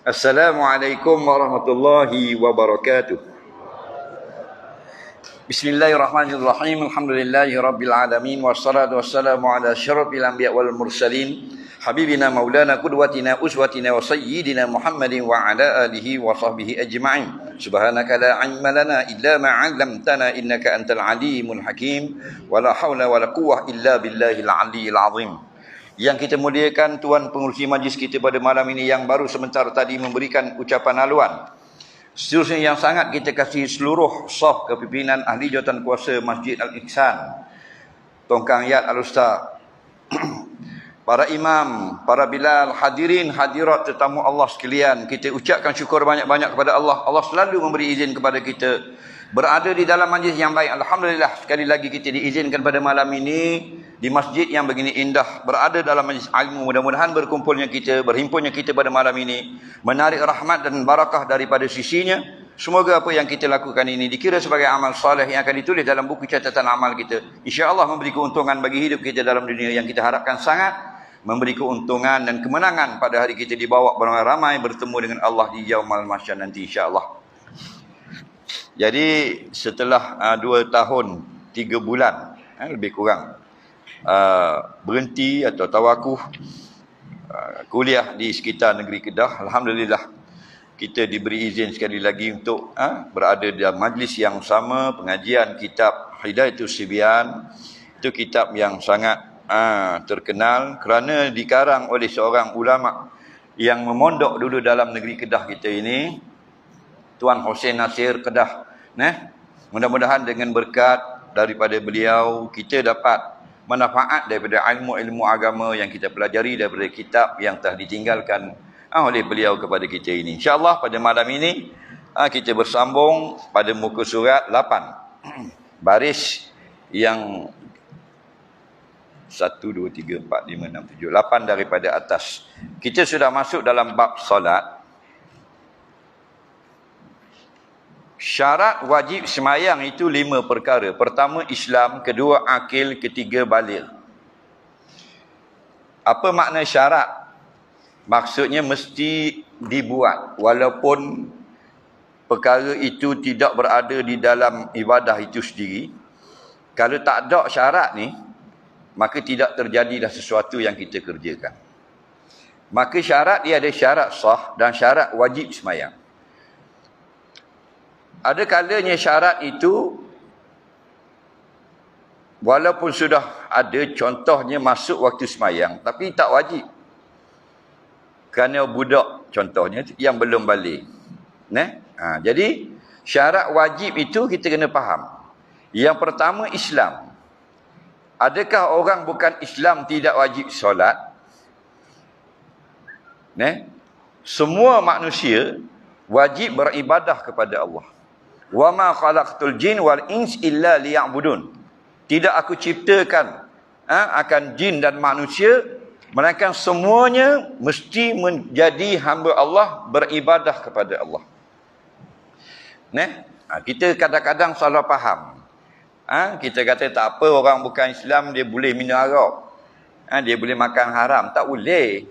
Assalamualaikum warahmatullahi wabarakatuh. Bismillahirrahmanirrahim. Alhamdulillahi rabbil alamin. Wassalatu wassalamu ala asyrafil anbiya wal mursalin. Habibina maulana qudwatina uswatina wa sayyidina Muhammadin wa ala alihi wa sahbihi ajma'in. Subhanaka la ilma lana illa ma 'allamtana innaka antal alimul hakim. Wa la haula wa la quwwata illa billahil aliyyil azim. Yang kita muliakan Tuan Pengerusi Majlis kita pada malam ini yang baru sebentar tadi memberikan ucapan haluan. Seterusnya yang sangat kita kasih seluruh saf kepimpinan ahli jawatan kuasa Masjid Al-Ihsan, Tongkang Yat Al-Ustaz, para imam, para bilal, hadirin hadirat tetamu Allah sekalian, kita ucapkan syukur banyak-banyak kepada Allah. Allah selalu memberi izin kepada kita berada di dalam majlis yang baik. Alhamdulillah, sekali lagi kita diizinkan pada malam ini di masjid yang begini indah, berada dalam majlis ilmu. Mudah-mudahan berkumpulnya kita, berhimpunnya kita pada malam ini menarik rahmat dan barakah daripada sisinya. Semoga apa yang kita lakukan ini dikira sebagai amal soleh yang akan ditulis dalam buku catatan amal kita. InsyaAllah memberi keuntungan bagi hidup kita dalam dunia yang kita harapkan sangat, memberi keuntungan dan kemenangan pada hari kita dibawa beramai-ramai bertemu dengan Allah di Yaumal Mahsyar nanti insyaAllah. Jadi setelah 2 tahun 3 bulan lebih kurang berhenti atau tawakuf kuliah di sekitar negeri Kedah, alhamdulillah kita diberi izin sekali lagi untuk berada dalam majlis yang sama, pengajian kitab Hidayatus Sibyan. Itu kitab yang sangat terkenal kerana dikarang oleh seorang ulama yang memondok dulu dalam negeri Kedah kita ini, Tuan Hussein Nasir Kedah. Mudah-mudahan dengan berkat daripada beliau kita dapat manfaat daripada ilmu-ilmu agama yang kita pelajari daripada kitab yang telah ditinggalkan oleh beliau kepada kita ini. InsyaAllah pada malam ini kita bersambung pada muka surat 8. Baris yang 1, 2, 3, 4, 5, 6, 7, 8 daripada atas. Kita sudah masuk dalam bab solat. Syarat wajib semayang itu 5 perkara. Pertama Islam, kedua akil, ketiga baligh. Apa makna syarat? Maksudnya mesti dibuat walaupun perkara itu tidak berada di dalam ibadah itu sendiri. Kalau tak ada syarat ni, maka tidak terjadilah sesuatu yang kita kerjakan. Maka syarat dia ada syarat sah dan syarat wajib semayang. Ada kalanya syarat itu walaupun sudah ada, contohnya masuk waktu semayang, tapi tak wajib. Kerana budak contohnya yang belum balik. Jadi syarat wajib itu kita kena faham. Yang pertama Islam. Adakah orang bukan Islam tidak wajib solat? Semua manusia wajib beribadah kepada Allah. Wa ma khalaqtul jin wal ins illa liya'budun. Tidak aku ciptakan akan jin dan manusia melainkan semuanya mesti menjadi hamba Allah, beribadah kepada Allah. Kita kadang-kadang salah faham. Kita kata tak apa, orang bukan Islam dia boleh minum arak. Dia boleh makan haram. Tak boleh.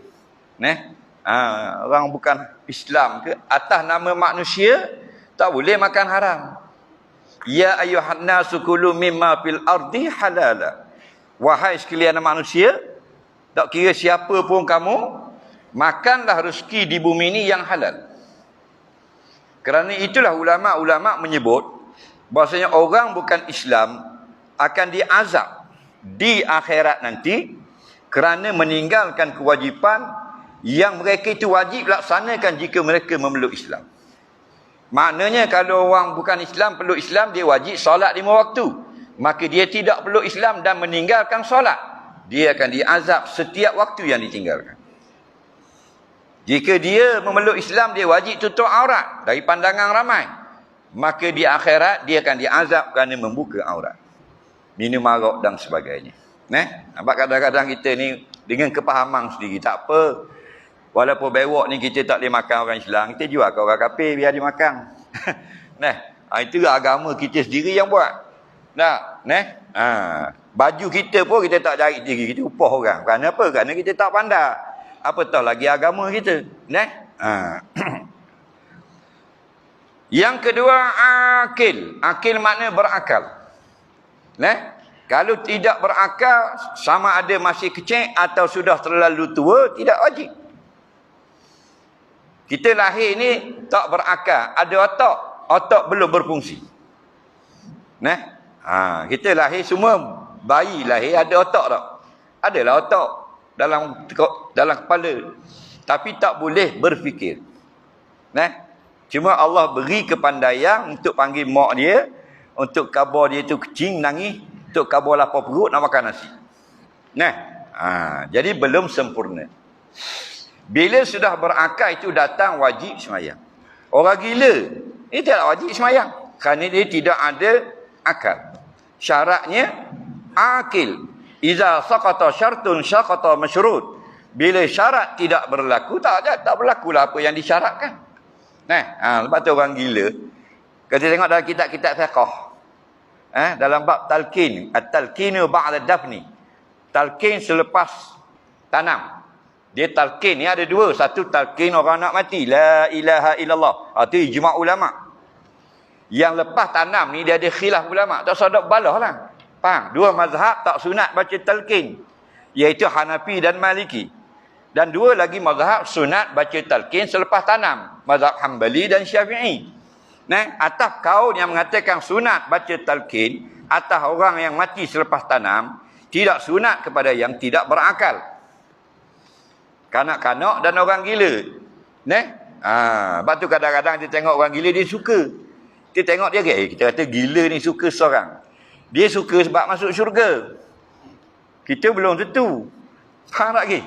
Orang bukan Islam ke atas nama manusia tak boleh makan haram. Ya ayyuhan nasu kulu mimma fil ardi halala. Wahai sekalian manusia, tak kira siapa pun kamu, makanlah rezeki di bumi ini yang halal. Kerana itulah ulama-ulama menyebut bahasanya orang bukan Islam akan diazab di akhirat nanti kerana meninggalkan kewajipan yang mereka itu wajib laksanakan jika mereka memeluk Islam. Maknanya kalau orang bukan Islam peluk Islam, dia wajib solat 5 waktu. Maka dia tidak peluk Islam dan meninggalkan solat, dia akan diazab setiap waktu yang ditinggalkan. Jika dia memeluk Islam, dia wajib tutup aurat dari pandangan ramai, maka di akhirat dia akan diazab kerana membuka aurat, minum arak dan sebagainya. Nampak kadang-kadang kita ni dengan kepahaman sendiri, tak apa, walaupun bewok ni kita tak boleh makan orang Islam, kita jual ke orang kafir biar dia makan. Itu agama kita sendiri yang buat. Baju kita pun kita tak cari sendiri, kita upah orang. Kerana apa? Kerana kita tak pandai. Apatah lagi agama kita. Yang kedua, akil. Akil makna berakal. Kalau tidak berakal, sama ada masih kecil atau sudah terlalu tua, tidak wajib. Kita lahir ni tak berakal, ada otak, otak belum berfungsi. Kita lahir semua, bayi lahir ada otak tak? Adalah otak dalam kepala, tapi tak boleh berfikir. Cuma Allah beri kepandaian untuk panggil mak dia, untuk khabar dia tu kecing nangis, untuk khabar lapar perut nak makan nasi. Jadi belum sempurna. Bila sudah berakal itu datang wajib semayang. Orang gila dia tidak wajib semayang kerana dia tidak ada akal. Syaratnya akil. Iza saqata syartun saqata masyrut. Bila syarat tidak berlaku, tak berlakulah apa yang disyaratkan. Sebab tu orang gila. Kita tengok dalam kitab-kitab fiqh. Dalam bab talqin, at-talqinu ba'da dafni. Talqin selepas tanam. Dia talqin ni ada dua. Satu talqin orang nak mati, la ilaha illallah. Itu ijma' ulama. Yang lepas tanam ni dia ada khilaf ulama. Tak sadar balah lah. Faham? Dua mazhab tak sunat baca talqin, iaitu Hanafi dan Maliki. Dan dua lagi mazhab sunat baca talqin selepas tanam, mazhab Hanbali dan Syafi'i. Atas kaum yang mengatakan sunat baca talqin atas orang yang mati selepas tanam, tidak sunat kepada yang tidak berakal, kanak-kanak dan orang gila. Sebab tu kadang-kadang kita tengok orang gila, dia suka. Kita tengok dia, kita kata gila ni suka seorang. Dia suka sebab masuk syurga. Kita belum tentu. Faham tak lagi?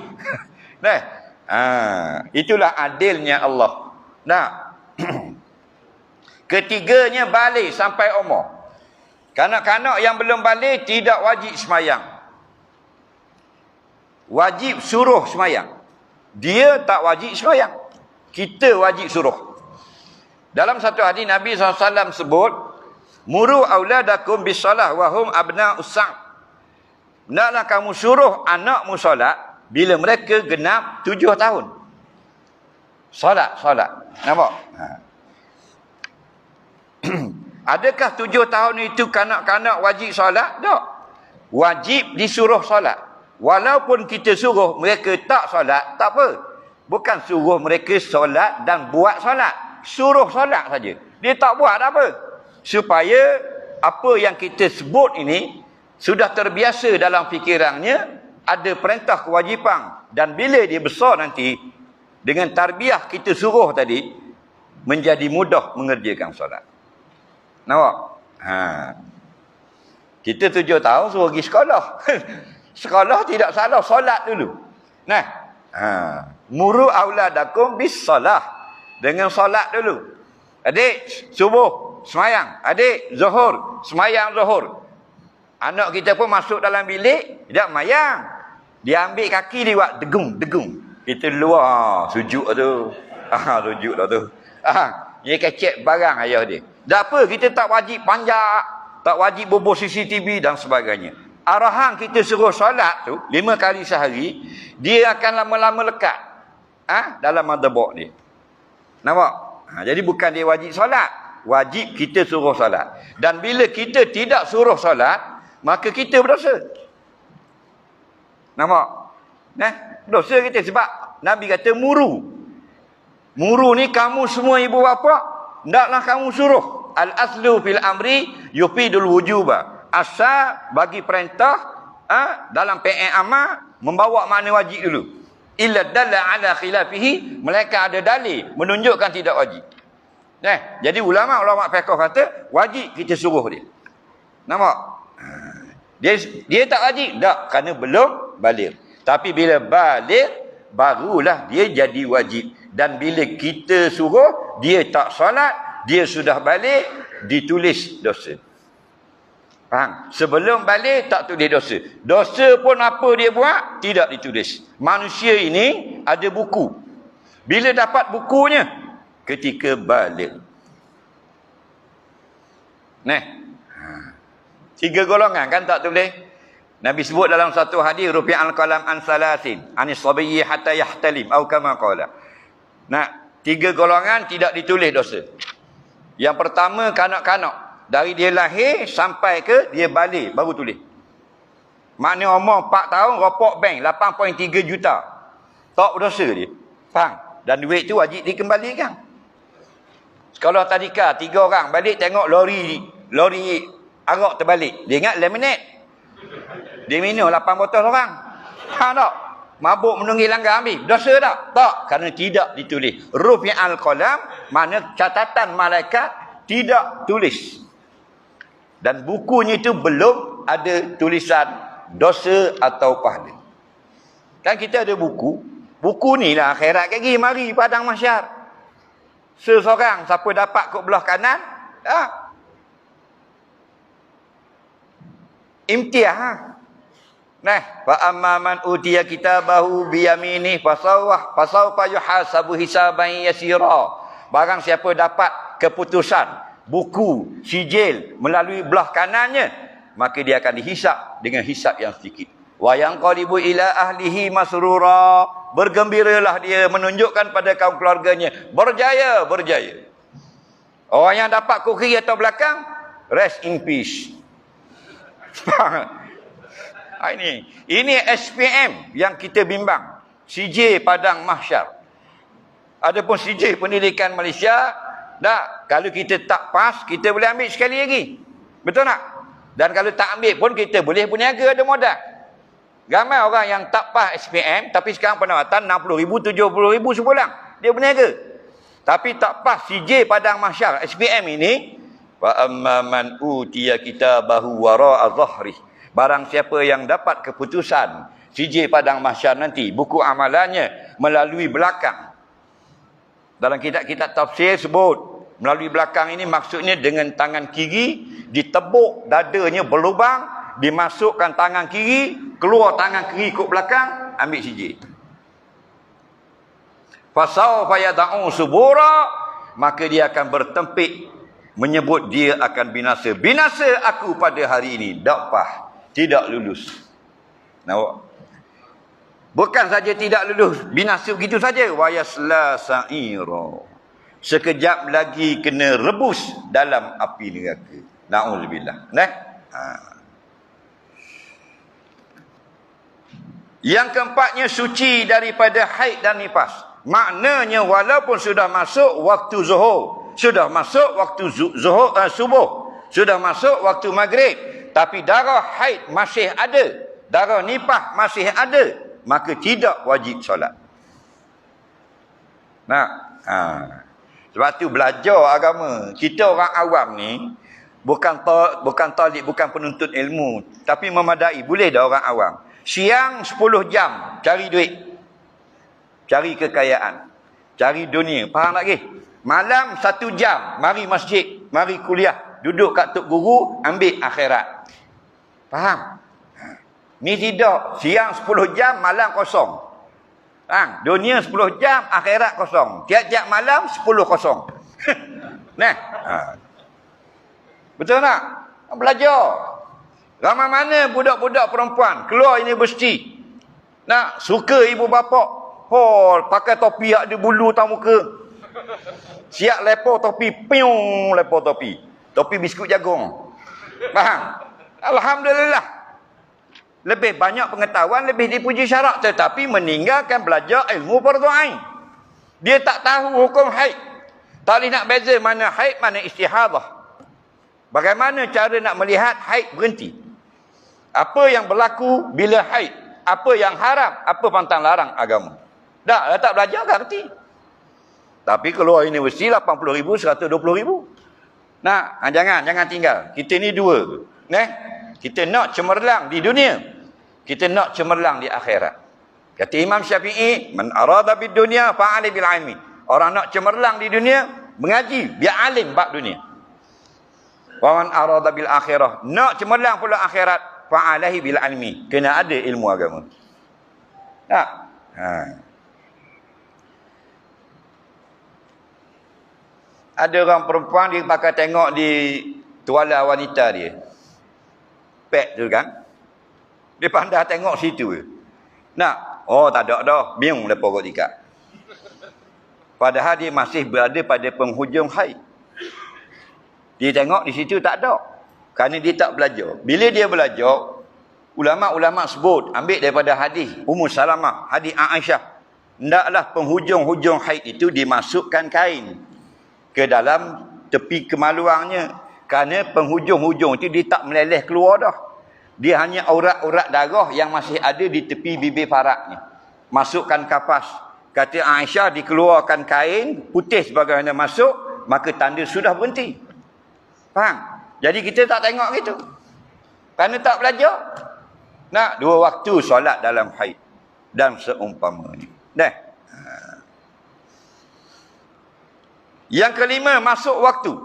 Itulah adilnya Allah. Ketiganya balik sampai umur. Kanak-kanak yang belum balik tidak wajib semayang. Wajib suruh semayang. Dia tak wajib semayang. Kita wajib suruh. Dalam satu hadis Nabi SAW sebut, muru auladakum bisalah wahum abna'us sa'. Hendaklah kamu suruh anakmu solat bila mereka genap 7 tahun. Solat. Nampak? Adakah 7 tahun itu kanak-kanak wajib solat? Tak. Wajib disuruh solat. Walaupun kita suruh mereka tak solat, tak apa. Bukan suruh mereka solat dan buat solat. Suruh solat saja. Dia tak buat apa. Supaya apa yang kita sebut ini sudah terbiasa dalam fikirannya, ada perintah kewajipan. Dan bila dia besar nanti, dengan tarbiyah kita suruh tadi, menjadi mudah mengerjakan solat. Nampak? Kita 7 tahun suruh pergi sekolah. Sekolah tidak salah, solat dulu. Muru auladakum bis salah. Dengan solat dulu. Adik, subuh, semayang. Adik, zuhur, semayang zuhur. Anak kita pun masuk dalam bilik, dia mayang. Dia ambil kaki dia buat degung. Kita luar, sujud tu. Sujud lah tu. Dia kecek barang ayah dia. Dah apa, kita tak wajib panjat, tak wajib bobo CCTV dan sebagainya. Arahan kita suruh solat tu 5 kali sehari, dia akan lama-lama lekat dalam motherboard dia. Nampak? Jadi bukan dia wajib solat, wajib kita suruh solat. Dan bila kita tidak suruh solat, maka kita berdosa. Nampak? Dosa kita sebab Nabi kata muru. Muru ni kamu semua ibu bapa, hendaklah kamu suruh. Al-aslu fil amri yufidul wujuba. Asal bagi perintah dalam PN amal membawa makna wajib dulu. Illa dalla ala khilafihi, mereka ada dalil menunjukkan tidak wajib. Jadi ulama fiqh kata wajib kita suruh dia. Nampak? Dia tak wajib tak, kerana belum baligh. Tapi bila baligh barulah dia jadi wajib. Dan bila kita suruh dia tak solat, dia sudah balik, ditulis dosa. Faham? Sebelum balik tak tulis dosa. Dosa pun apa dia buat, tidak ditulis. Manusia ini ada buku. Bila dapat bukunya? Ketika balik. 3 golongan kan tak tulis. Nabi sebut dalam satu hadis, rufi'al qalam an salasin anis sabiyyi hatta yahtalim atau kama qala. 3 golongan tidak ditulis dosa. Yang pertama, kanak-kanak. Dari dia lahir sampai ke dia balik, baru tulis. Maknanya umur 4 tahun, rokok bank 8.3 juta. Tak berdosa dia. Faham? Dan duit tu wajib dikembalikan. Kalau tadika 3 orang balik tengok lori arak terbalik. Dia ingat lemonade. Dia minum 8 botol orang. Faham tak? Mabuk menunggu langgar ambil. Dosa tak? Tak. Kerana tidak ditulis. Rufi'al qalam, mana catatan malaikat tidak tulis. Dan bukunya itu belum ada tulisan dosa atau pahala. Kan kita ada buku. Buku ni lah akhirat lagi. Mari padang mahsyar. Seseorang siapa dapat kot belah kanan, imtiah. Nah, fa amma man utiya kitabahu bi yaminih fasawfa yuhasabu hisaban yasira. Barang siapa dapat keputusan, buku, sijil melalui belah kanannya, maka dia akan dihisap dengan hisap yang sedikit. Wa yanqalibu ila ahlihi masrura. Bergembiralah dia, menunjukkan pada kaum keluarganya, berjaya, berjaya. Orang yang dapat kiri atau belakang, rest in peace. Ini SPM yang kita bimbang. CJ Padang Mahsyar. Adapun CJ Pendidikan Malaysia, kalau kita tak pas, kita boleh ambil sekali lagi. Betul tak? Dan kalau tak ambil pun, kita boleh berniaga, ada modal. Ramai orang yang tak pas SPM, tapi sekarang pendapatan 60,000, 70,000 sebulan. Dia berniaga. Tapi tak pas CJ Padang Mahsyar, SPM ini, wa amma man utiya kitabahu wara'a dhahri. Barang siapa yang dapat keputusan CJ Padang Mahsyar nanti, buku amalannya melalui belakang. Dalam kitab-kitab tafsir sebut, melalui belakang ini maksudnya dengan tangan kiri, ditebuk dadanya berlubang, dimasukkan tangan kiri, keluar tangan kiri ke belakang, ambil CJ. Fasawfa yad'u subura, maka dia akan bertempik menyebut dia akan binasa. Binasa aku pada hari ini. Dakwah. Tidak lulus. Nampak? Bukan saja tidak lulus, binasa begitu saja. Wa yasla sa'ira. Sekejap lagi kena rebus dalam api neraka. Na'udzubillah. Yang keempatnya, suci daripada haid dan nifas. Maknanya walaupun sudah masuk waktu zuhur, sudah masuk waktu subuh, sudah masuk waktu maghrib, tapi darah haid masih ada, darah nifas masih ada, maka tidak wajib solat. Sebab tu belajar agama. Kita orang awam ni bukan talib, bukan penuntut ilmu, tapi memadai. Boleh dah orang awam. Siang 10 jam cari duit, cari kekayaan, cari dunia. Faham tak ke? Malam 1 jam mari masjid, mari kuliah, duduk kat tok guru, ambil akhirat. Faham? Ni tidak. Siang 10 jam, malam kosong. Dunia 10 jam, akhirat kosong. Tiap-tiap malam 10 kosong. Betul tak? Belajar. Ramai mana budak-budak perempuan keluar universiti, suka ibu bapa, pakai topi ada bulu tak muka, siap lepo topi, piung lepo topi, topi biskut jagung. Faham? Alhamdulillah. Lebih banyak pengetahuan, lebih dipuji syarak, tetapi meninggalkan belajar ilmu fardu ain. Dia tak tahu hukum haid. Tak boleh nak beza mana haid, mana istihadah. Bagaimana cara nak melihat haid berhenti? Apa yang berlaku bila haid? Apa yang haram? Apa pantang larang agama? Dah tak belajar tak kerti. Tapi keluar universiti 80,000, 120,000. Jangan tinggal. Kita ni dua. Kita nak cemerlang di dunia, kita nak cemerlang di akhirat. Kata Imam Syafi'i, man arada bid dunya fa'ali bil ilmi. Orang nak cemerlang di dunia, mengaji, biar alim bab dunia. Wa man arada bil akhirah, nak cemerlang pula akhirat, fa'alahi bil ilmi. Kena ada ilmu agama. Tak? Ada orang perempuan dia pakai tengok di tuala wanita dia. Pek tu kan. Dia pandai tengok situ. Tak ada dah. Biung lepas kot ikat. Padahal dia masih berada pada penghujung haid. Dia tengok di situ tak ada. Kerana dia tak belajar. Bila dia belajar, ulama-ulama sebut, ambil daripada hadis Ummu Salamah, hadis Aisyah. Hendaklah penghujung-hujung haid itu dimasukkan kain ke dalam tepi kemaluannya. Kerana penghujung-hujung itu dia tak meleleh keluar dah. Dia hanya urat-urat darah yang masih ada di tepi bibir paraknya. Masukkan kapas. Kata Aisyah, dikeluarkan kain putih sebagaimana masuk, maka tanda sudah berhenti. Faham? Jadi kita tak tengok gitu. Kerana tak belajar. Nak 2 waktu solat dalam haid dan seumpamanya. Dah. Yang kelima, masuk waktu.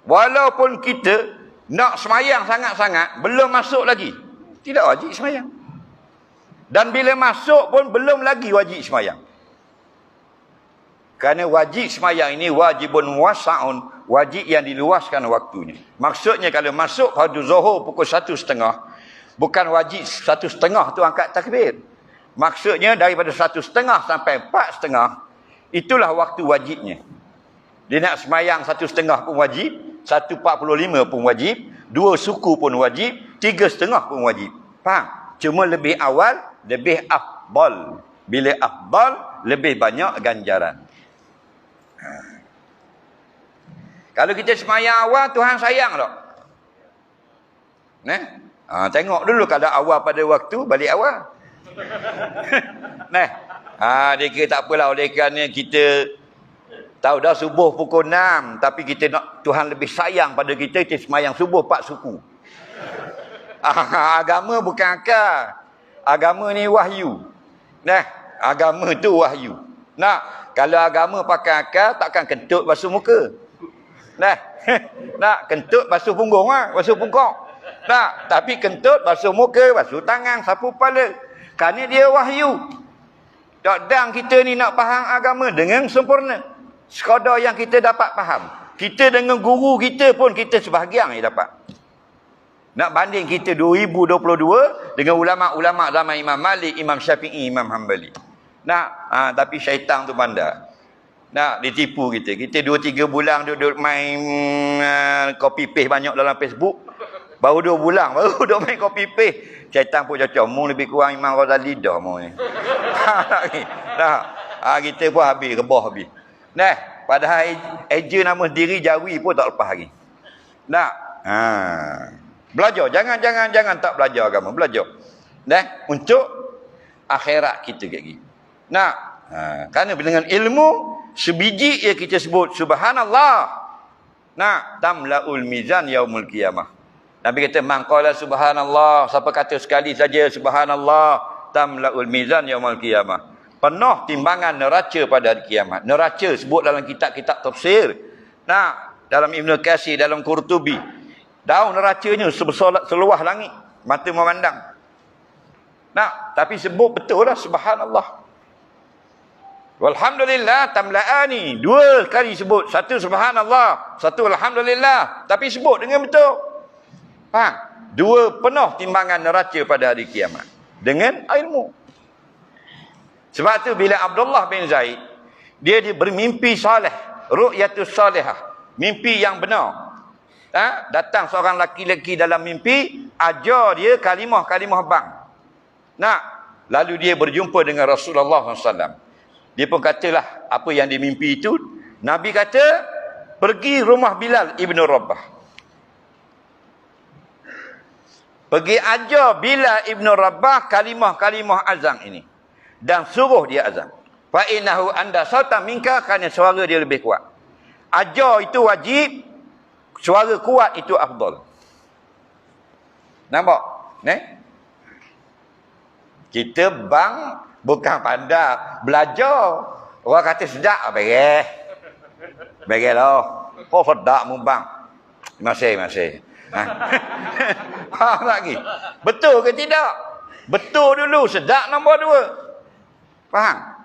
Walaupun kita nak semayang sangat-sangat, belum masuk lagi, tidak wajib semayang. Dan bila masuk pun belum lagi wajib semayang. Kerana wajib semayang ini wajibun wasa'un, wajib yang diluaskan waktunya. Maksudnya kalau masuk fardu zuhur pukul 1:30, bukan wajib 1:30 tu angkat takbir. Maksudnya daripada 1:30 sampai 4:30, itulah waktu wajibnya. Dia nak semayang 1:30 pun wajib, 1:45 pun wajib, 2 suku pun wajib, 3:30 pun wajib. Faham? Cuma lebih awal, lebih afdal. Bila afdal, lebih banyak ganjaran. Kalau kita semayang awal, Tuhan sayang tak? Tengok dulu kalau awal pada waktu, balik awal. Dia kira tak apalah, oleh kerana kita tahu dah subuh pukul 6, tapi kita nak Tuhan lebih sayang pada kita, kita semayang subuh 4 suku. Agama bukan akal. Agama ni wahyu. Agama tu wahyu. Kalau agama pakai akal, takkan kentut basuh muka. Nak kentut basuh punggung lah, basuh punggung. Tapi kentut basuh muka, basuh tangan, sapu kepala. Kerana dia wahyu. Dan kita ni nak faham agama dengan sempurna. Sekadar yang kita dapat faham. Kita dengan guru kita pun kita sebahagian yang dapat. Nak banding kita 2022 dengan ulama-ulama zaman Imam Malik, Imam Syafi'i, Imam Hanbali. Tapi syaitan tu bandar. Nak ditipu kita. Kita 2-3 bulan duduk main copy paste banyak dalam Facebook. Baru 2 bulan baru duduk main copy paste. Syaitan pun cakap, mu lebih kurang Imam Ghazali dah mu ni. Kita pun habis, rebah habis. Padahal eja nama diri Jawi pun tak lepas lagi. Belajar. Jangan tak belajar agama. Belajar. Untuk akhirat kita lagi. Kerana dengan ilmu sebiji yang kita sebut subhanallah. Tamlaul mizan yaumul qiyamah. Nabi kata man qala subhanallah, siapa kata sekali saja subhanallah, tamlaul mizan yaumul qiyamah. Penuh timbangan neraca pada hari kiamat. Neraca sebut dalam kitab-kitab tafsir. Dalam Ibn Katsir, dalam Qurtubi. Daun neracanya sebesar seluas langit. Mata memandang. Tapi sebut betul lah subhanallah. Walhamdulillah tamla'ani. 2 kali sebut. 1 subhanallah, 1 alhamdulillah. Tapi sebut dengan betul. Faham? 2 penuh timbangan neraca pada hari kiamat. Dengan ilmu. Sebab tu bila Abdullah bin Zaid, dia bermimpi salih. Ru'yatus salihah. Mimpi yang benar. Datang seorang laki-laki dalam mimpi, ajar dia kalimah-kalimah bang. Lalu dia berjumpa dengan Rasulullah SAW. Dia pun katalah apa yang dia mimpi itu. Nabi kata, pergi rumah Bilal Ibn Rabah. Pergi ajar Bilal Ibn Rabah kalimah-kalimah azan ini. Dan suruh dia azan. Fa'innahu anda sautan minka, kerana suara dia lebih kuat. Ajar itu wajib, suara kuat itu afdal. Nampak? Kita bang bukan pandai belajar. Orang kata sedap, bereh lah. Kau sedap mu bang. Masih. Faham lagi? Betul ke tidak? Betul dulu, sedap nombor 2. Faham?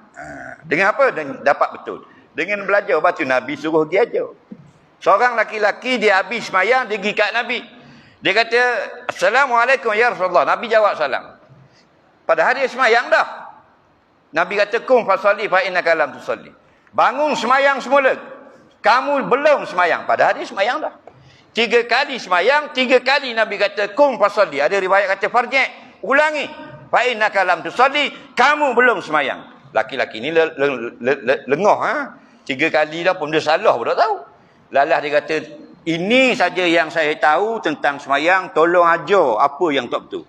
Dengan apa? Dapat betul. Dengan belajar. Lepas tu Nabi suruh dia ajar. Seorang laki-laki dia habis semayang, dia pergi kat Nabi. Dia kata, Assalamualaikum ya Rasulullah. Nabi jawab salam. Padahal dia semayang dah. Nabi kata, kum fasalli fa innaka lam tusalli. Bangun semayang semula. Kamu belum semayang. Padahal dia semayang dah. 3 kali semayang, 3 kali Nabi kata, kum fasalli. Ada riwayat kata farji'. Ulangi. Fa innaka lam tusalli. Kamu belum semayang. Laki-laki ni lengoh. 3 kali dah pun dia salah pun tak tahu. Lalah dia kata, ini saja yang saya tahu tentang semayang. Tolong ajar apa yang tak betul.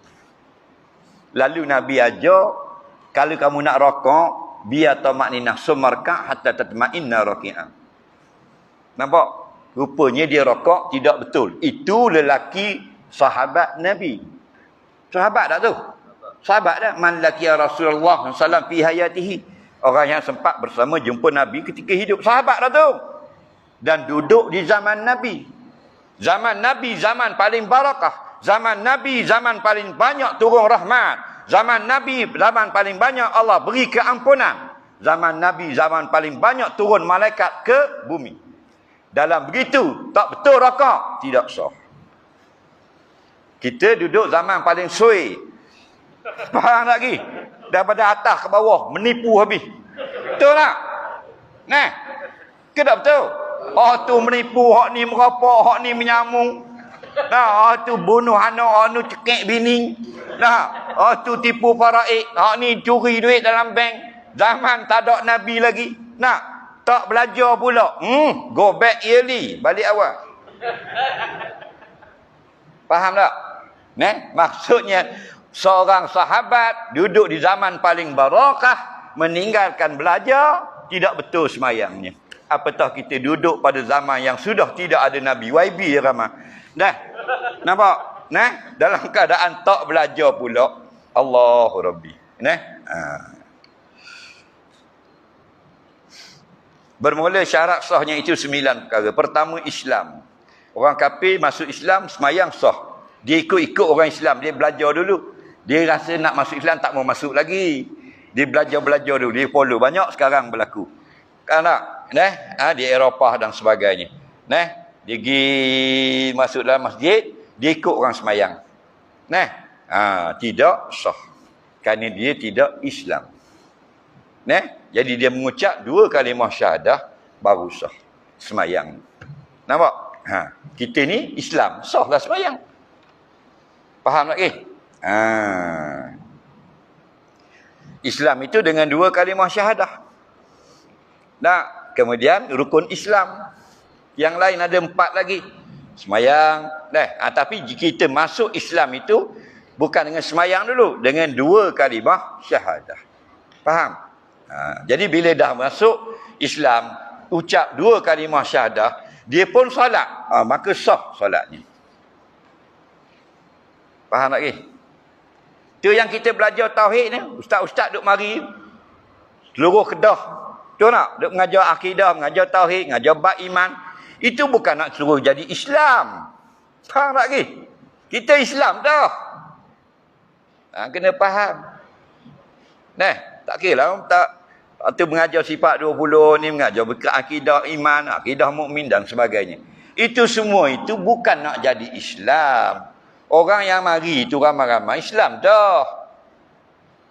Lalu Nabi ajar, kalau kamu nak rokok, biar tamakninah sumarka hatta tatma'inna raki'ah. Nampak? Rupanya dia rokok tidak betul. Itu lelaki sahabat Nabi. Sahabat tak tu? Sahabat dah. Man laqiya Rasulullah SAW fi hayatihi. Orang yang sempat bersama jumpa Nabi ketika hidup. Sahabat dah tu. Dan duduk di zaman Nabi. Zaman Nabi, zaman paling barakah. Zaman Nabi, zaman paling banyak turun rahmat. Zaman Nabi, zaman paling banyak Allah beri keampunan. Zaman Nabi, zaman paling banyak turun malaikat ke bumi. Dalam begitu, tak betul rokok, tidak sah. Kita duduk zaman paling suai. Faham lagi? Daripada atas ke bawah, menipu habis. Betul tak? Nah, ke tak betul? Oh tu menipu, hak ni merapok, hak ni menyamung. Nah, oh tu bunuh anak, oh tu cekik bini. Nah, oh tu tipu faraid, hak ni curi duit dalam bank. Zaman tak ada Nabi lagi. Nah, tak belajar pula. Go back yearly. Balik awal. Faham tak? Maksudnya, seorang sahabat duduk di zaman paling barakah, meninggalkan belajar, tidak betul semayangnya. Apatah kita duduk pada zaman yang sudah tidak ada Nabi. YB ramah. Nampak? Dalam keadaan tak belajar pula. Allahu Rabbi. Bermula syarat sahnya itu 9 perkara. Pertama, Islam. Orang kafir masuk Islam, semayang sah. Dia ikut-ikut orang Islam. Dia belajar dulu. Dia rasa nak masuk Islam, tak mau masuk lagi. Dia belajar-belajar dulu. Dia follow. Banyak sekarang berlaku. Kan tak? Di Eropah dan sebagainya. Dia pergi masuk dalam masjid, dia ikut orang semayang. Tidak sah. Kerana dia tidak Islam. Jadi dia mengucap 2 kalimah syahadah baru sah semayang. Nampak? Kita ni Islam, sahlah semayang. Faham lagi? Islam itu dengan 2 kalimah syahadah. Kemudian rukun Islam. Yang lain ada 4 lagi. Semayang. Tapi jika kita masuk Islam itu bukan dengan semayang dulu, dengan 2 kalimah syahadah. Faham? Jadi bila dah masuk Islam, ucap 2 kalimah syahadah, dia pun solat, maka sah solatnya. Faham lagi? Itu yang kita belajar tauhid ni, ustaz-ustaz duk mari seluruh Kedah, betul tak? Duk mengajar akidah, mengajar tauhid, mengajar bab iman. Itu bukan nak suruh jadi Islam. Faham lagi? Kita Islam dah. Kena faham. Tak kira lah, tu mengajar sifat 20 ni, mengajar akidah iman, akidah mukmin dan sebagainya. Itu semua itu bukan nak jadi Islam. Orang yang mari itu ramai-ramai Islam dah.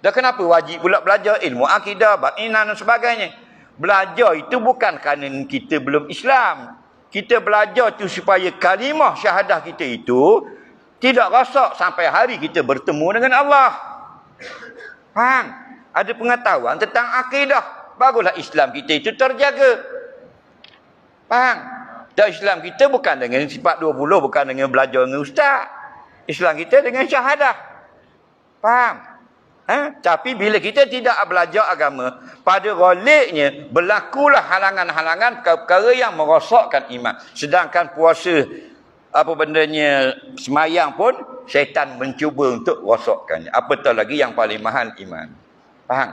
Dah kenapa wajib pula belajar ilmu akidah, iman dan sebagainya? Belajar itu bukan kerana kita belum Islam. Kita belajar itu supaya kalimah syahadah kita itu tidak rosak sampai hari kita bertemu dengan Allah. Faham? Ada pengetahuan tentang akidah. Barulah Islam kita itu terjaga. Faham? Dan Islam kita bukan dengan sifat 20, bukan dengan belajar dengan ustaz. Islam kita dengan syahadah. Faham? Tapi bila kita tidak belajar agama, pada goliknya berlakulah halangan-halangan perkara yang merosakkan iman. Sedangkan puasa, apa bendanya, semayang pun syaitan mencuba untuk rosakkannya. Apatah lagi yang paling mahal iman. Faham?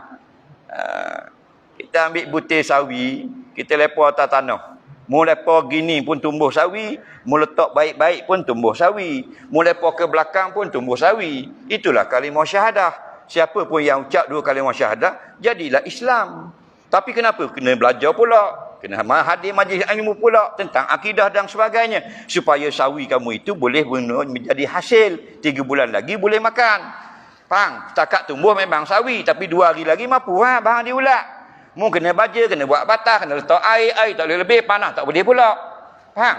Kita ambil butir sawi, kita lepas atas tanah. Mu lepas gini pun tumbuh sawi, mu letak baik-baik pun tumbuh sawi, mu lepas ke belakang pun tumbuh sawi. Itulah kalimah syahadah. Siapa pun yang ucap 2 kalimah syahadah, jadilah Islam. Tapi kenapa? Kena belajar pula. Kena hadir majlis ilmu pula tentang akidah dan sebagainya. Supaya sawi kamu itu boleh menjadi hasil. 3 bulan lagi boleh makan. Faham? Setakat tumbuh memang sawi. Tapi 2 hari lagi mampu. Bahan diulak. Mu kena baja, kena buat batas, kena letak air tak boleh lebih, panas tak boleh pula. Faham?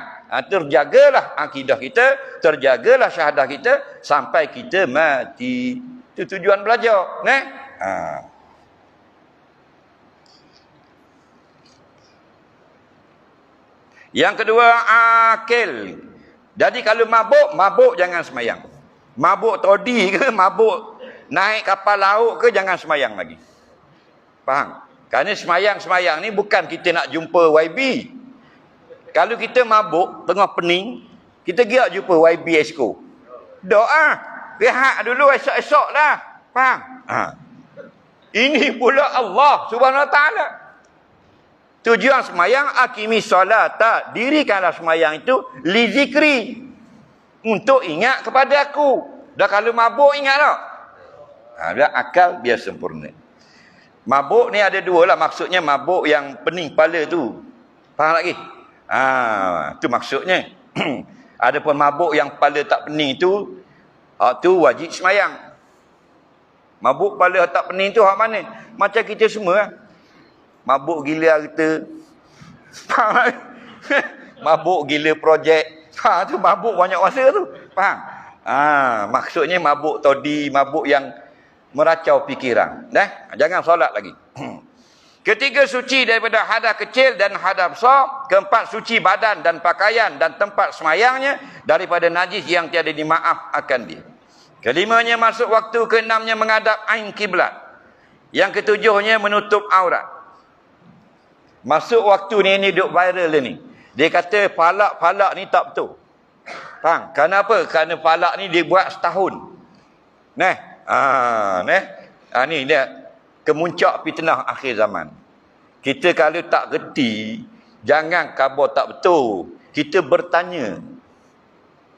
Terjagalah akidah kita, terjagalah syahadah kita sampai kita mati. Itu tujuan belajar, nah. Yang kedua, akil. Jadi kalau mabuk jangan semayang. Mabuk todi ke, mabuk naik kapal laut ke, jangan semayang lagi. Faham? Kerana semayang ni bukan kita nak jumpa YB. Kalau kita mabuk, tengah pening, kita giat jumpa YB Esko. Doa. Rehat dulu esok-esok lah. Faham? Ini pula Allah Subhanahu Wa Ta'ala. Tujuan semayang, akimi solata, dirikanlah semayang itu li zikri, untuk ingat kepada aku. Dah kalau mabuk ingat tak? Biar akal biar sempurna. Mabuk ni ada dua lah, maksudnya mabuk yang pening kepala tu. Faham lagi? Tu maksudnya. Adapun mabuk yang kepala tak pening tu, tu wajib semayang. Mabuk kepala tak pening tu hak mana? Macam kita semua lah. Mabuk gila kita. Mabuk gila projek. Tu mabuk banyak masa tu. Faham? Maksudnya mabuk todi, mabuk yang meracau fikiran. Jangan solat lagi. Ketiga, suci daripada hadas kecil dan hadas besar. Keempat, suci badan dan pakaian dan tempat semayangnya daripada najis yang tiada dimaaf akan dia. Kelimanya, masuk waktu. Keenamnya, menghadap ain kiblat. Yang ketujuhnya, menutup aurat. Masuk waktu ni duk viral ni. Dia kata falak ni tak betul. Faham? Kenapa? Kerana falak ni dia buat setahun. Ni dia kemuncak fitnah akhir zaman. Kita kalau tak reti, jangan khabar tak betul. Kita bertanya.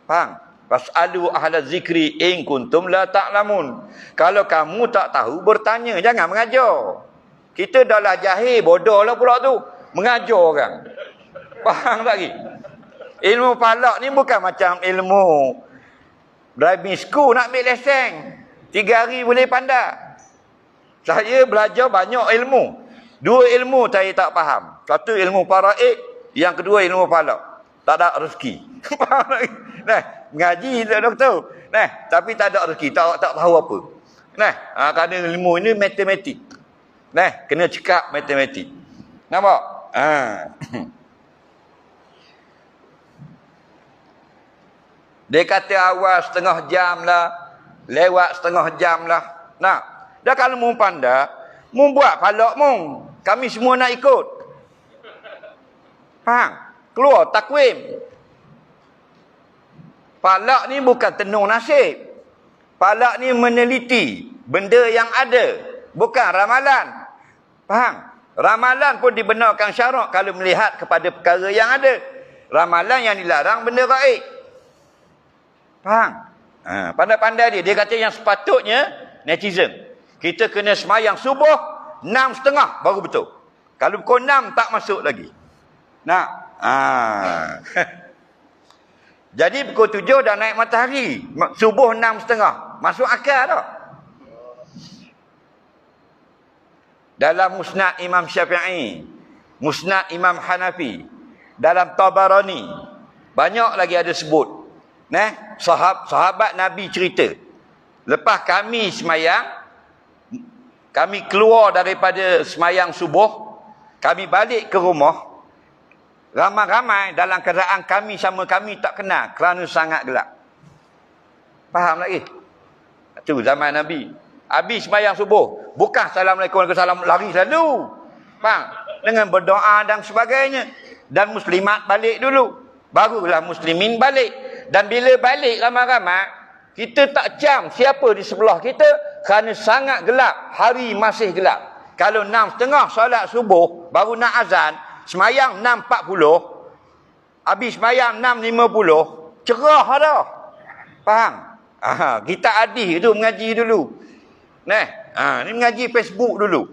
Faham? Fas'alu ahla zikri in kuntum la ta'lamun. Kalau kamu tak tahu, bertanya, jangan mengajar. Kita dah lah jahil, bodoh lah pula tu. Mengajar orang. Faham tak lagi? Ilmu falak ni bukan macam ilmu driving school nak ambil lesen. 3 hari boleh pandai. Saya belajar banyak ilmu. 2 ilmu saya tak faham. Satu ilmu faraid, yang kedua ilmu falak. Tak ada rezeki. Faham tak lagi? Mengaji tak doktor. Tapi tak ada rezeki, tak tahu apa. Kerana ilmu ini matematik. Kena cekap matematik. Nampak? Dia kata awal setengah jam lah, lewat setengah jam lah. Dah kalau mu pandai, mu buat falak mu. Kami semua nak ikut. Faham? Keluar takwim. Falak ni bukan tenung nasib. Falak ni meneliti benda yang ada, bukan ramalan. Faham? Ramalan pun dibenarkan syarak kalau melihat kepada perkara yang ada. Ramalan yang dilarang benda gaib. Faham? Pandai-pandai dia. Dia kata yang sepatutnya netizen, kita kena semayang subuh 6.30 baru betul. Kalau pukul 6 tak masuk lagi. Jadi pukul 7 dah naik matahari. Subuh 6.30. Masuk akal tak? Dalam Musnad Imam Syafi'i, Musnad Imam Hanafi, dalam Tabarani, banyak lagi ada sebut. Sahabat Nabi cerita, lepas kami semayang, kami keluar daripada semayang subuh, kami balik ke rumah, ramai-ramai dalam keadaan kami sama kami tak kenal kerana sangat gelap. Faham lagi? Itu zaman Nabi. Habis sembahyang subuh, bukan Assalamualaikum warahmatullahi wabarakatuh, lari selalu. Faham? Dengan berdoa dan sebagainya. Dan muslimat balik dulu. Barulah muslimin balik. Dan bila balik ramai-ramai, kita tak jam siapa di sebelah kita kerana sangat gelap. Hari masih gelap. Kalau 6.30 solat subuh, baru nak azan, semayang 6.40, habis semayang 6.50, cerah dah. Faham? Kita adih tu mengaji dulu. Ni mengaji Facebook dulu.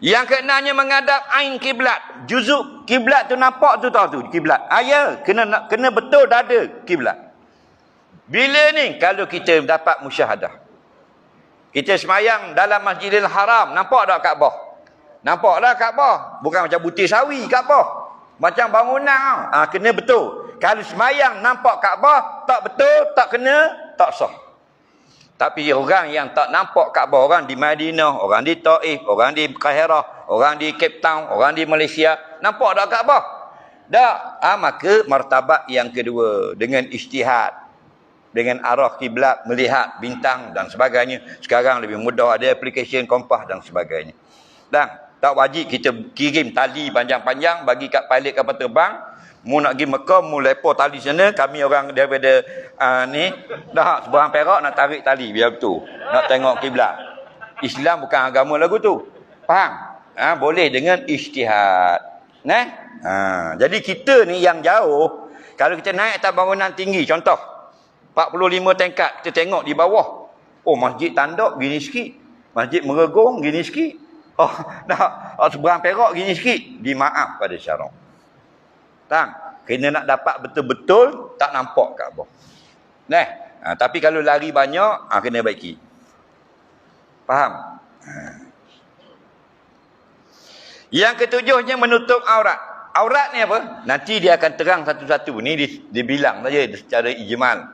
Yang keenamnya menghadap ain kiblat. Juzuk kiblat tu nampak tu tahu tu kiblat. Ya, kena betul dada kiblat. Bila ni? Kalau kita dapat musyahadah. Kita semayang dalam Masjidil Haram. Nampak tak Kaabah? Nampak tak Kaabah? Bukan macam butir sawi Kaabah. Macam bangunan. Kena betul. Kalau semayang nampak Kaabah, tak betul, tak kena, tak sah. Tapi orang yang tak nampak Kaabah, orang di Madinah, orang di Taif, orang di Kahirah, orang di Cape Town, orang di Malaysia, nampak tak Kaabah? Tak. Maka martabat yang kedua, dengan ijtihad, dengan arah kiblat, melihat bintang dan sebagainya. Sekarang lebih mudah, ada aplikasi kompas dan sebagainya. Dan tak wajib kita kirim tali panjang-panjang bagi kat pilot kapal terbang. Mu nak pergi Mekah, mu lepo tali sana, kami orang daripada ni dah seberang Perak nak tarik tali biar betul. Nak tengok kiblat. Islam bukan agama lagu tu. Faham? Boleh dengan ijtihad. Jadi kita ni yang jauh, kalau kita naik atas bangunan tinggi, contoh 45 tingkat, kita tengok di bawah. Oh, masjid Tanduk gini sikit. Masjid Meregong gini sikit. Oh, seberang Perak gini sikit. Dimaaf pada syarak. Kena nak dapat betul-betul tak nampak Kaabah. Tapi kalau lari banyak, kena baiki. Faham? Yang ketujuhnya menutup aurat. Aurat ni apa? Nanti dia akan terang satu-satu. Ni dibilang saja secara ijmal.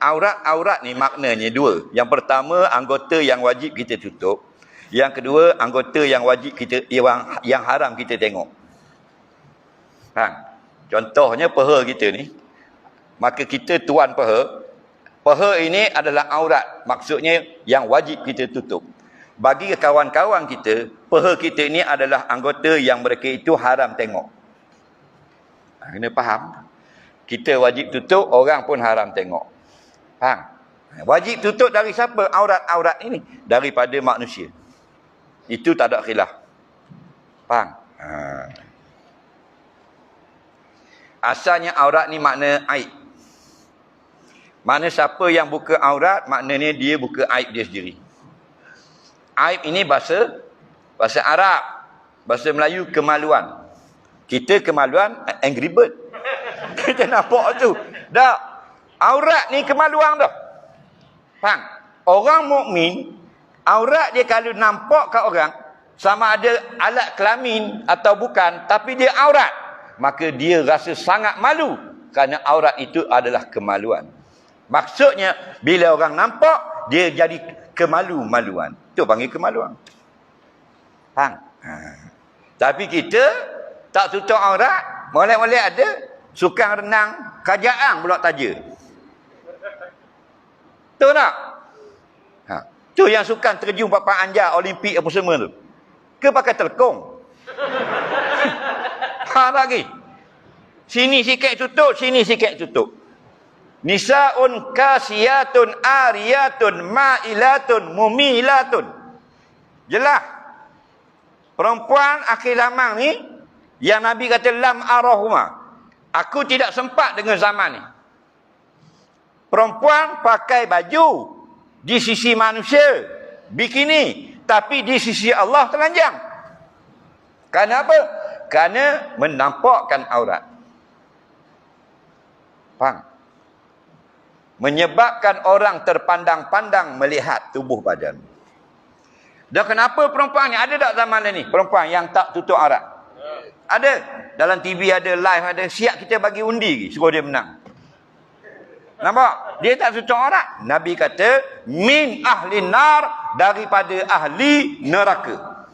Aurat ni maknanya dua. Yang pertama, anggota yang wajib kita tutup. Yang kedua, anggota yang wajib kita, yang haram kita tengok. Contohnya peha kita ni, maka kita tuan peha. Peha ini adalah aurat, maksudnya yang wajib kita tutup. Bagi kawan-kawan kita, peha kita ini adalah anggota yang mereka itu haram tengok. Kena faham. Kita wajib tutup, orang pun haram tengok. Faham? Wajib tutup dari siapa aurat-aurat ini? Daripada manusia. Itu tak ada khilaf. Faham? Asalnya aurat ni makna aib. Mana siapa yang buka aurat, maknanya dia buka aib dia sendiri. Aib ini bahasa Arab. Bahasa Melayu kemaluan. Kita kemaluan angry bird. Kita nampak tu. Dah. Aurat ni kemaluan dah. Faham? Orang mukmin, aurat dia kalau nampak kat orang, sama ada alat kelamin atau bukan, tapi dia aurat, maka dia rasa sangat malu kerana aurat itu adalah kemaluan. Maksudnya bila orang nampak, dia jadi kemalu-maluan. Itu panggil kemaluan. Faham? Tapi kita tak tutup aurat, molek-molek ada sukan renang, kajaan pula taja. Tahu tak? Tu yang sukan terjun papan anjar Olimpik apa semua tu. Ke pakai telekong? Lagi. Sini sikit tutup, sini sikit tutup. Nisaun kasiyatun ariyatun ma'ilatun mumilatun. Jelas. Perempuan akhir zaman ni yang Nabi kata lam arahuma. Aku tidak sempat dengan zaman ni. Perempuan pakai baju di sisi manusia bikini, tapi di sisi Allah telanjang. Kerana apa? Kerana menampakkan aurat. Faham? Menyebabkan orang terpandang-pandang melihat tubuh badan. Dan kenapa perempuan ni? Ada tak zaman ni perempuan yang tak tutup aurat? Ada. Dalam TV ada, live ada. Siap kita bagi undi, suruh dia menang. Nampak? Dia tak tutup aurat. Nabi kata, min ahli nar, daripada ahli neraka.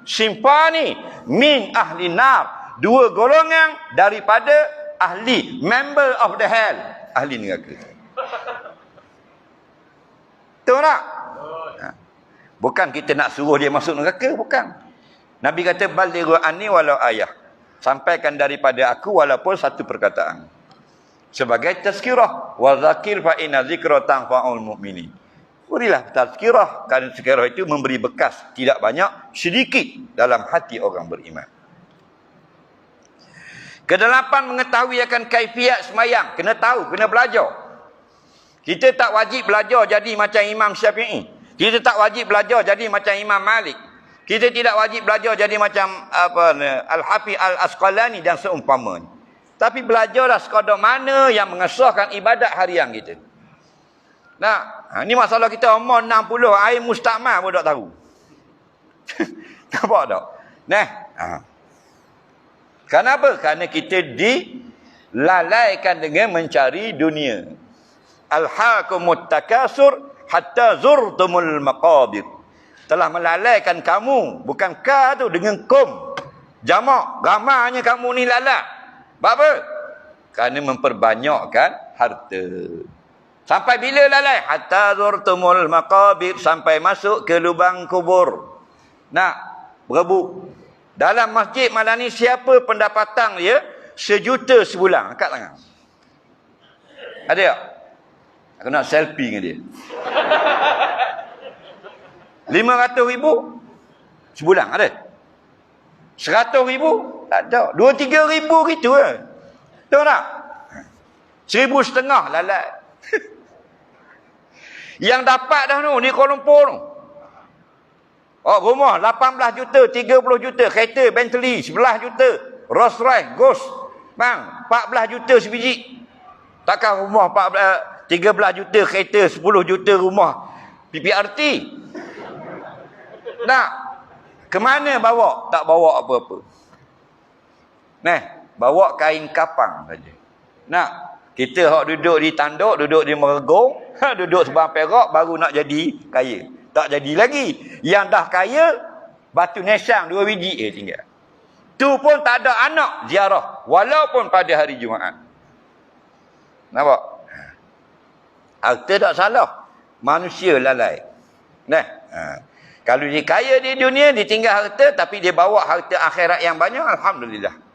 Simpani, min ahli nar, dua golongan daripada ahli, member of the hell, ahli neraka. Tahu tak? Bukan kita nak suruh dia masuk neraka, bukan. Nabi kata, balighu anni walau ayah. Sampaikan daripada aku walaupun satu perkataan. Sebagai tazkirah, wa zakir fa inna zikra tanfa'ul mu'minin. Berilah tazkirah, kerana tazkirah itu memberi bekas tidak banyak, sedikit dalam hati orang beriman. Kedelapan, mengetahui akan kaifiat semayang. Kena tahu, kena belajar. Kita tak wajib belajar jadi macam Imam Syafi'i. Kita tak wajib belajar jadi macam Imam Malik. Kita tidak wajib belajar jadi macam Al-Hafiz Al-Asqalani dan seumpamanya. Tapi belajarlah sekadar mana yang mengesahkan ibadat harian kita. Nah, ni masalah kita umur 60, air mustakmal pun tak tahu. Nampak tak? Nah, kenapa? Kerana kita dilalaikan dengan mencari dunia. Alhaakumut takasur hatta zurtumul maqabir. Telah melalaikan kamu, bukan ka tu dengan kum. Jamak, ramanya kamu ni lalai. Sebab apa? Kerana memperbanyakkan harta. Sampai bila lalai? Hatta zurtumul maqabir, sampai masuk ke lubang kubur. Nak berebut. Dalam masjid malam ni siapa pendapatan dia 1 juta sebulan? Angkat tangan. Ada tak? Aku nak selfie dengan dia. 500,000 sebulan ada? 100,000 tak ada. 2-3 ribu gitu ke? Tahu tak? 1,500 lalai. Yang dapat dah tu di Kuala Lumpur tu. Oh, rumah 18 juta, 30 juta, kereta Bentley 11 juta, Rolls Royce Ghost, bang, 14 juta sebiji. Takkan rumah 13 juta kereta, 10 juta rumah PPRT. Nak ke mana bawa? Tak bawa apa-apa. Nah, bawa kain kapang saja. Nak kita hak duduk di tanduk, duduk di mergong, duduk sebarang perak baru nak jadi kaya. Tak jadi lagi. Yang dah kaya, batu nesang 2 biji tinggal. Tu pun tak ada anak ziarah. Walaupun pada hari Jumaat. Nampak? Harta tak salah. Manusia lalai. Nah, kalau dia kaya di dunia, dia tinggal harta, tapi dia bawa harta akhirat yang banyak, alhamdulillah.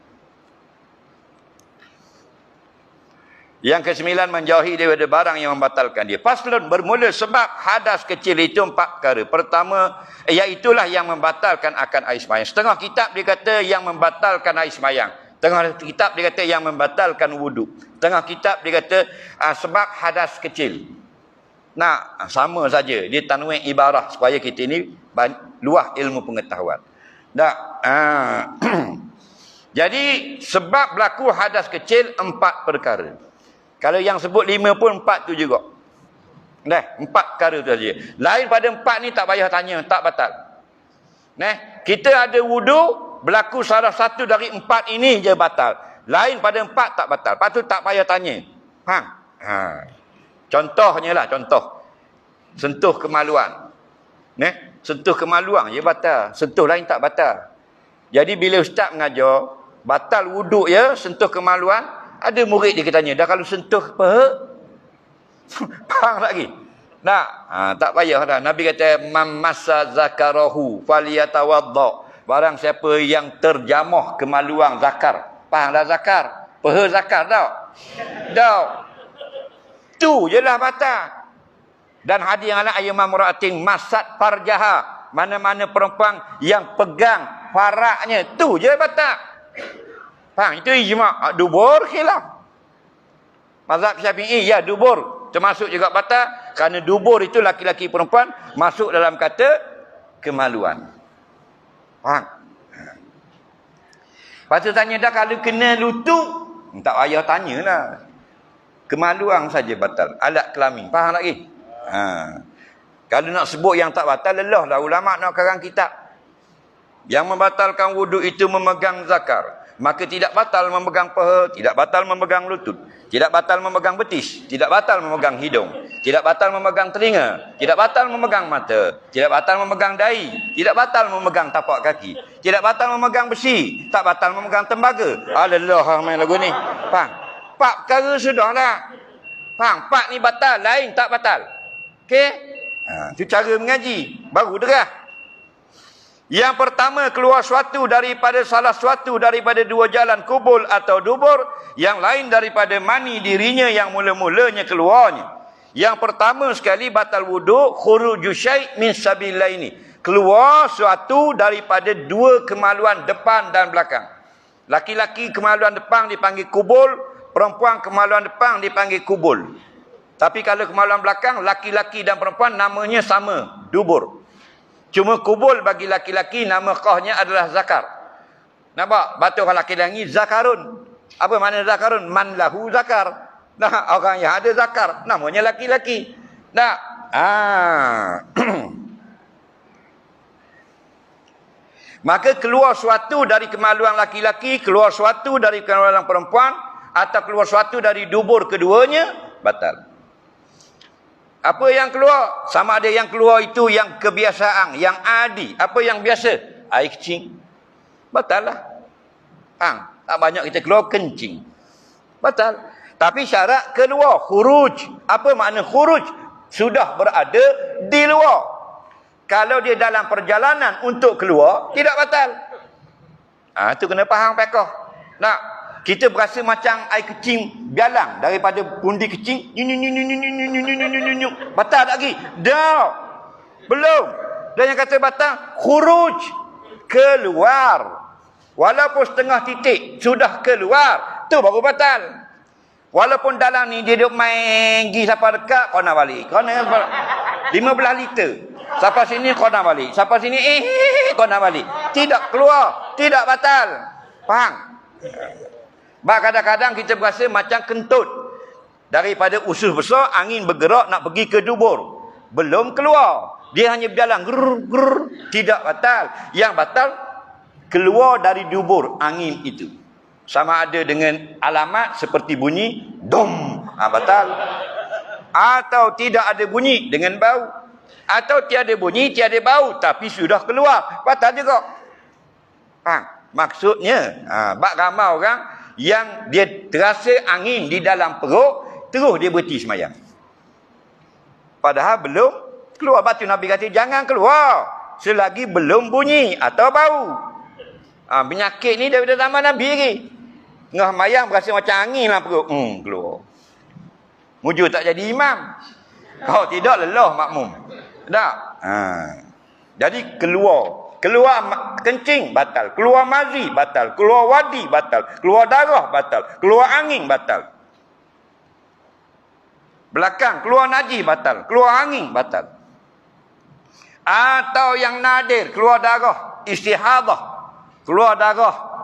Yang ke-9, menjauhi daripada barang yang membatalkan dia. Faslun, bermula sebab hadas kecil itu 4 perkara. Pertama, iaitulah yang membatalkan akan air sembahyang. Setengah kitab dia kata yang membatalkan air sembahyang. Setengah kitab dia kata yang membatalkan wuduk. Setengah kitab dia kata sebab hadas kecil. Nah, sama saja. Dia tanwin ibarah supaya kita ini luah ilmu pengetahuan. Jadi, sebab berlaku hadas kecil 4 perkara. Kalau yang sebut 5 pun 4 tu juga. Nah, 4 perkara tu saja. Lain pada 4 ni tak payah tanya, tak batal. Nah, kita ada wudu, berlaku salah satu dari 4 ini je batal. Lain pada 4 tak batal. Lepas tu tak payah tanya. Faham? Contohnya lah, contoh. Sentuh kemaluan. Nah, sentuh kemaluan je batal. Sentuh lain tak batal. Jadi bila ustaz mengajar, batal wuduk ya, sentuh kemaluan. Ada murid dia tanya, dah kalau sentuh peha? Faham lagi? Nah, tak payah dah. Nabi kata, "Man massa zakarahu falyatawadda." Barang siapa yang terjamah kemaluan zakar. Faham dah zakar? Peha zakar tak? Tak. Tu jelah batal. Dan hadis yang lain, ayyuma mura'atin masat farjaha. Mana-mana perempuan yang pegang faraknya, tu je batal. Faham? Itu ijma'. Dubur khilaf. Mazhab Syafi'i, ya dubur. Termasuk juga batal. Kerana dubur itu laki-laki perempuan masuk dalam kata kemaluan. Faham? Lepas tu tanya dah kalau kena lutut. Tak payah tanya lah. Kemaluan saja batal. Alat kelamin. Faham lagi? Kalau nak sebut yang tak batal, lelah lah ulama' nak karang kitab. Yang membatalkan wuduk itu memegang zakar. Maka tidak batal memegang peha, tidak batal memegang lutut, tidak batal memegang betis, tidak batal memegang hidung, tidak batal memegang telinga, tidak batal memegang mata, tidak batal memegang dahi, tidak batal memegang tapak kaki, tidak batal memegang besi, tak batal memegang tembaga. Alah, main lagu ni. Faham? 4 perkara sudahlah. Faham? 4 ni batal, lain tak batal. Okey? Itu cara mengaji. Baru derah. Yang pertama, keluar salah suatu daripada 2 jalan kubul atau dubur, yang lain daripada mani dirinya yang mula-mulanya keluarnya. Yang pertama sekali batal wuduk, khuruju syai' min sabilaini. Keluar suatu daripada 2 kemaluan depan dan belakang. Laki-laki kemaluan depan dipanggil kubul, perempuan kemaluan depan dipanggil kubul. Tapi kalau kemaluan belakang, laki-laki dan perempuan namanya sama, dubur. Cuma kubul bagi laki-laki nama qahnya adalah zakar. Nampak? Batu orang laki-laki zakarun. Apa makna zakarun? Man lahu zakar. Nah, orang yang ada zakar namanya laki-laki. Nah, maka keluar suatu dari kemaluan laki-laki, keluar suatu dari kemaluan perempuan, atau keluar suatu dari dubur keduanya, batal. Apa yang keluar? Sama ada yang keluar itu yang kebiasaan, yang adi. Apa yang biasa? Air kencing. Batal lah. Tak banyak kita keluar kencing. Batal. Tapi syarat keluar, khuruj. Apa makna khuruj? Sudah berada di luar. Kalau dia dalam perjalanan untuk keluar, tidak batal. Itu kena faham fiqh. Nah, kita berasa macam air kecing bialang daripada pundi kecing. Batal tak lagi? Dah. Belum. Dan yang kata batal, khuruj. Keluar. Walaupun setengah titik, sudah keluar. Tu baru batal. Walaupun dalam ni dia duduk main pergi sampai dekat, kau nak balik. Kau nak 15 liter. Sampai sini kau nak balik. Sampai sini kau nak balik. Tidak keluar, tidak batal. Faham? Bah kadang-kadang kita berasa macam kentut. Daripada usus besar, angin bergerak nak pergi ke dubur. Belum keluar. Dia hanya berjalan grrr, tidak batal. Yang batal keluar dari dubur angin itu. Sama ada dengan alamat seperti bunyi dom, batal. Atau tidak ada bunyi dengan bau. Atau tiada bunyi, tiada bau, tapi sudah keluar, batal juga. Maksudnya, bak ramai orang yang dia terasa angin di dalam perut, terus dia berhenti semayang. Padahal belum keluar. Batu Nabi kata jangan keluar selagi belum bunyi atau bau. Penyakit ni daripada zaman Nabi lagi. Tengah mayang berasa macam angin lah perut. Keluar. Mujur tak jadi imam. Kalau tidak lelah makmum. Tak? Jadi keluar. Keluar kencing, batal. Keluar mazi, batal. Keluar wadi, batal. Keluar darah, batal. Keluar angin, batal. Belakang, keluar najis, batal. Keluar angin, batal. Atau yang nadir, keluar darah. Istihadah. Keluar darah.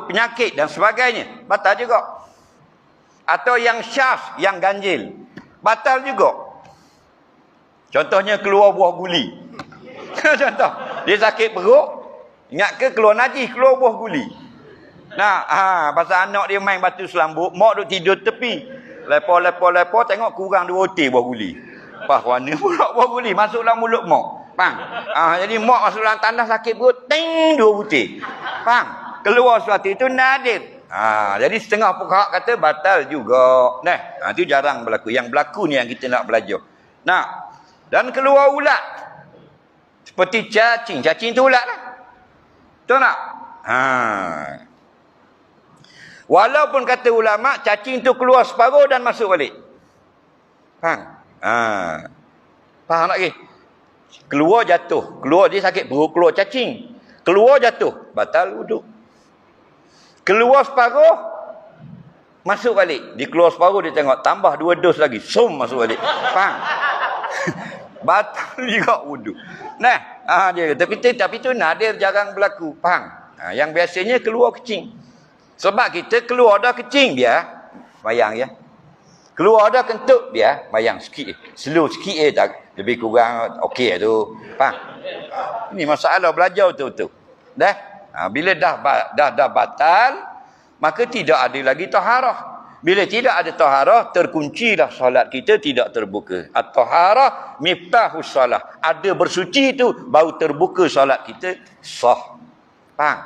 Penyakit dan sebagainya, batal juga. Atau yang syas, yang ganjil, batal juga. Contohnya keluar buah guli. Contoh, dia sakit perut, ingat ke keluar najis, keluar buah guli. Nah, pasal anak dia main batu selambut, mak duk tidur tepi. Lepo, tengok kurang 2 otir buah guli. Warna pula buah guli masuk dalam mulut mak. Faham? Jadi mak masuk dalam tandas sakit perut, 2 butir. Faham? Keluar sesuatu itu nadir. Jadi setengah fuqaha kata batal juga. Itu jarang berlaku. Yang berlaku ni yang kita nak belajar. Dan keluar ulat. Seperti cacing. Cacing tu ulat lah. Betul tak? Walaupun kata ulama, cacing tu keluar separuh dan masuk balik. Faham? Faham tak lagi? Keluar jatuh. Keluar dia sakit perut, keluar cacing. Keluar jatuh. Batal wuduk. Keluar separuh, masuk balik. Dia keluar separuh, dia tengok, tambah 2 dos lagi. Masuk balik. Faham? Batal juga wuduk. Tapi tu nadir, jarang berlaku. Faham? Yang biasanya keluar kecing. Sebab kita keluar dah kecing, dia bayang ya. Keluar dah kentut, dia bayang sikit. Slow sikit tak. Lebih kurang okey tu. Faham? Ini masalah belajar betul-betul. Bila dah batal, maka tidak ada lagi taharah. Bila tidak ada taharah, terkuncilah solat kita, tidak terbuka. At-taharah miftahus solat. Ada bersuci itu, baru terbuka solat kita sah. Faham?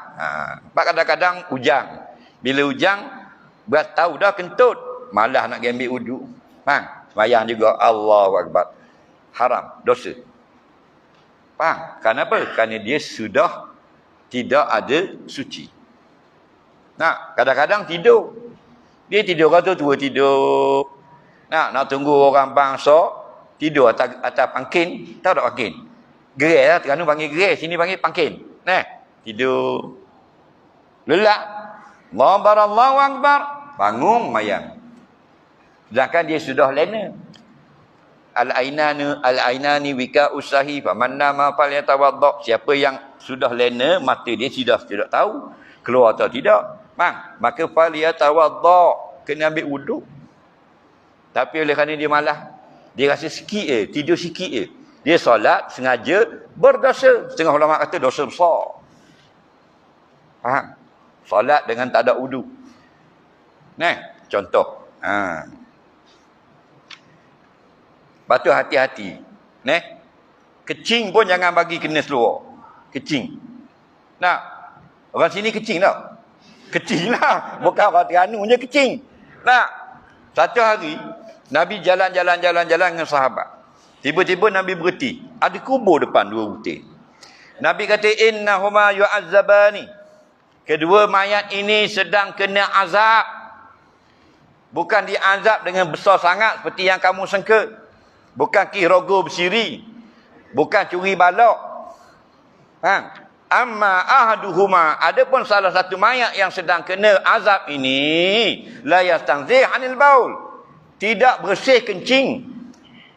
Kadang-kadang ujang. Bila ujang, tahu dah kentut, malah nak ambil wuduk. Faham? Sembahyang juga, Allahu Akbar. Haram, dosa. Faham? Kenapa? Kerana dia sudah tidak ada suci. Kadang-kadang tidur. Dia tidur kata tua tidur. Nak tunggu orang bangsa tidur atas pangkin. Tahu tak pangkin? Gerai lah. Terengganu panggil gerai. Sini panggil pangkin. Tidur. Lelak. Allahu Akbar. Bangun mayang. Sedangkan dia sudah lena. Al-ainani wika usahi faman nama falyatawadda. Siapa yang sudah lena, mata dia sudah tidak tahu keluar atau tidak, Bang, maka faliyatawadda, kena ambil wuduk. Tapi oleh kerana dia malas, dia rasa sikit tidur sikit dia solat sengaja berdosa. Setengah ulama kata dosa besar. Faham? Solat dengan tak ada wuduk. Nah, contoh. Lepas tu hati-hati. Kecing pun jangan bagi kena seluar. Kecing. Nah, orang sini kecing tak? Kecing lah. Bukan orang Terengganu je kecing. Nah, satu hari Nabi jalan-jalan dengan sahabat. Tiba-tiba Nabi berhenti. Ada kubur depan dua butir. Nabi kata, innahuma yu'azzabani. Kedua mayat ini sedang kena azab. Bukan diazab dengan besar sangat seperti yang kamu sangka. Bukan kirogo bersiri. Bukan curi balok. Amma ahaduhuma, adapun salah satu mayat yang sedang kena azab ini, la yastanzih anil baul. Tidak bersih kencing.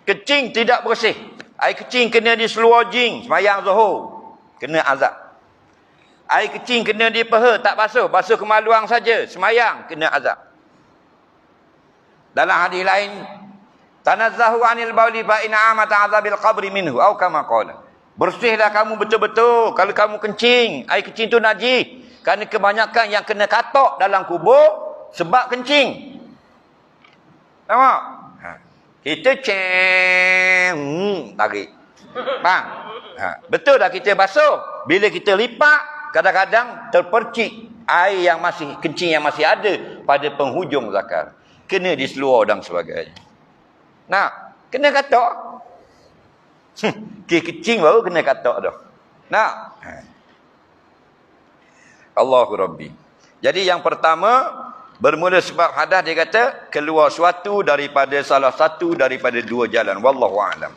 Kencing tidak bersih. Air kecing kena di seluar jing sembahyang zuhur, kena azab. Air kecing kena di peha, tak basuh, basuh kemaluan saja, sembahyang, kena azab. Dalam hadis lain, tanazzahu anil bauli fa in amata azabil qabri minhu atau kama qala. Bersihlah kamu betul-betul. Kalau kamu kencing, air kencing tu najis. Kerana kebanyakan yang kena katok dalam kubur sebab kencing. Nampak? Kita tarik. Bang. Betul dah kita basuh. Bila kita lipat, kadang-kadang terpercik air yang masih, kencing yang masih ada pada penghujung zakar. Kena diseluar dan sebagainya. Nah, kena katok. Kecing baru kena katok dah. Nak? Allahu Rabbi. Jadi yang pertama, bermula sebab hadas dia kata keluar suatu daripada salah satu daripada dua jalan. Wallahu a'lam.